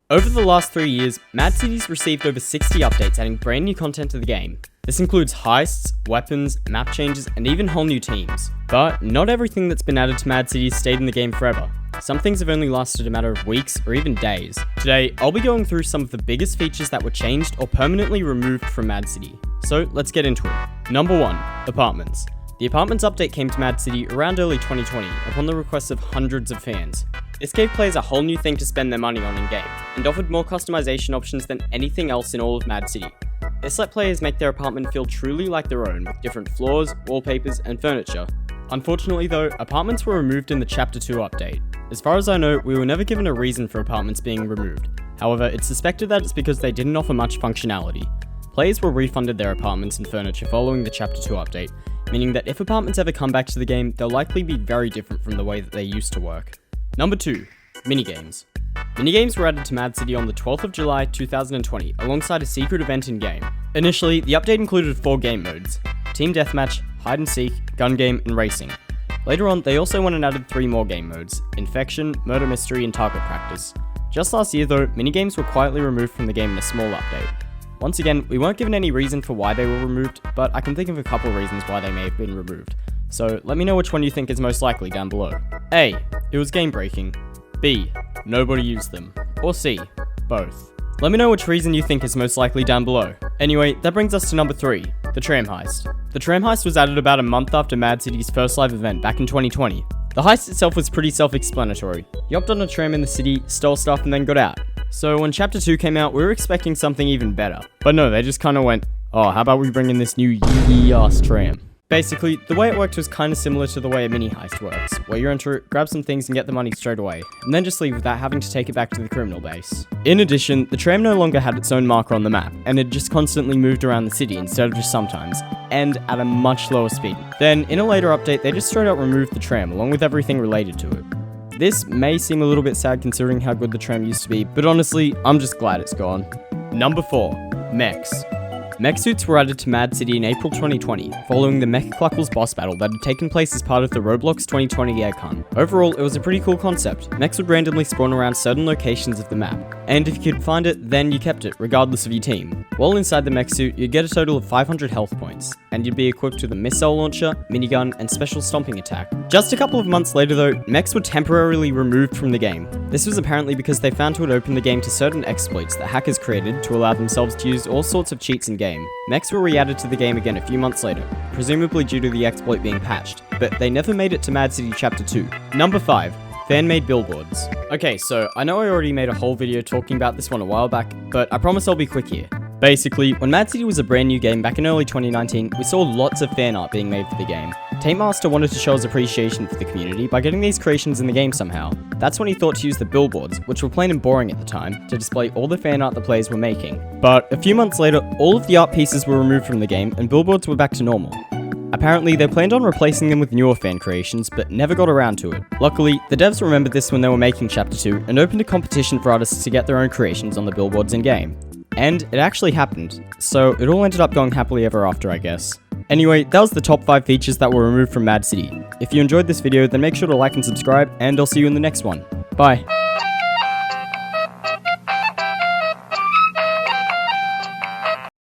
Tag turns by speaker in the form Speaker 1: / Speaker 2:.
Speaker 1: Over the last 3 years, Mad City's received over 60 updates adding brand new content to the game. This includes heists, weapons, map changes, and even whole new teams. But not everything that's been added to Mad City stayed in the game forever. Some things have only lasted a matter of weeks or even days. Today, I'll be going through some of the biggest features that were changed or permanently removed from Mad City. So let's get into it. Number 1. Apartments. The Apartments update came to Mad City around early 2020 upon the request of hundreds of fans. This gave players a whole new thing to spend their money on in-game, and offered more customization options than anything else in all of Mad City. This let players make their apartment feel truly like their own, with different floors, wallpapers, and furniture. Unfortunately though, apartments were removed in the Chapter 2 update. As far as I know, we were never given a reason for apartments being removed. However, it's suspected that it's because they didn't offer much functionality. Players were refunded their apartments and furniture following the Chapter 2 update, meaning that if apartments ever come back to the game, they'll likely be very different from the way that they used to work. Number 2. Minigames. Minigames were added to Mad City on the 12th of July 2020 alongside a secret event in-game. Initially, the update included 4 game modes: Team Deathmatch, Hide and Seek, Gun Game, and Racing. Later on, they also went and added 3 more game modes: Infection, Murder Mystery, and Target Practice. Just last year though, minigames were quietly removed from the game in a small update. Once again, we weren't given any reason for why they were removed, but I can think of a couple reasons why they may have been removed. So let me know which one you think is most likely down below. A. It was game breaking. B. Nobody used them. Or C. Both. Let me know which reason you think is most likely down below. Anyway, that brings us to number 3, the tram heist. The tram heist was added about a month after Mad City's first live event back in 2020. The heist itself was pretty self-explanatory. You hopped on a tram in the city, stole stuff, and then got out. So when Chapter 2 came out, we were expecting something even better. But no, they just kinda went, oh, how about we bring in this new yee-ass tram? Basically, the way it worked was kinda similar to the way a mini heist works, where you enter it, grab some things and get the money straight away, and then just leave without having to take it back to the criminal base. In addition, the tram no longer had its own marker on the map, and it just constantly moved around the city instead of just sometimes, and at a much lower speed. Then, in a later update, they just straight up removed the tram, along with everything related to it. This may seem a little bit sad considering how good the tram used to be, but honestly, I'm just glad it's gone. Number 4. Mechs. Mech suits were added to Mad City in April 2020, following the Mechacluckles boss battle that had taken place as part of the Roblox 2020 egg hunt. Overall, it was a pretty cool concept. Mechs would randomly spawn around certain locations of the map, and if you could find it, then you kept it, regardless of your team. While inside the mech suit, you'd get a total of 500 health points, and you'd be equipped with a missile launcher, minigun, and special stomping attack. Just a couple of months later though, mechs were temporarily removed from the game. This was apparently because they found it would open the game to certain exploits that hackers created to allow themselves to use all sorts of cheats in game. Mechs were re-added to the game again a few months later, presumably due to the exploit being patched, but they never made it to Mad City Chapter 2. Number 5. Fan-made billboards. Okay, so I know I already made a whole video talking about this one a while back, but I promise I'll be quick here. Basically, when Mad City was a brand new game back in early 2019, we saw lots of fan art being made for the game. Tape Master wanted to show his appreciation for the community by getting these creations in the game somehow. That's when he thought to use the billboards, which were plain and boring at the time, to display all the fan art the players were making. But a few months later, all of the art pieces were removed from the game and billboards were back to normal. Apparently, they planned on replacing them with newer fan creations, but never got around to it. Luckily, the devs remembered this when they were making Chapter 2 and opened a competition for artists to get their own creations on the billboards in-game. And it actually happened, so it all ended up going happily ever after, I guess. Anyway, that was the top 5 features that were removed from Mad City. If you enjoyed this video, then make sure to like and subscribe, and I'll see you in the next one. Bye.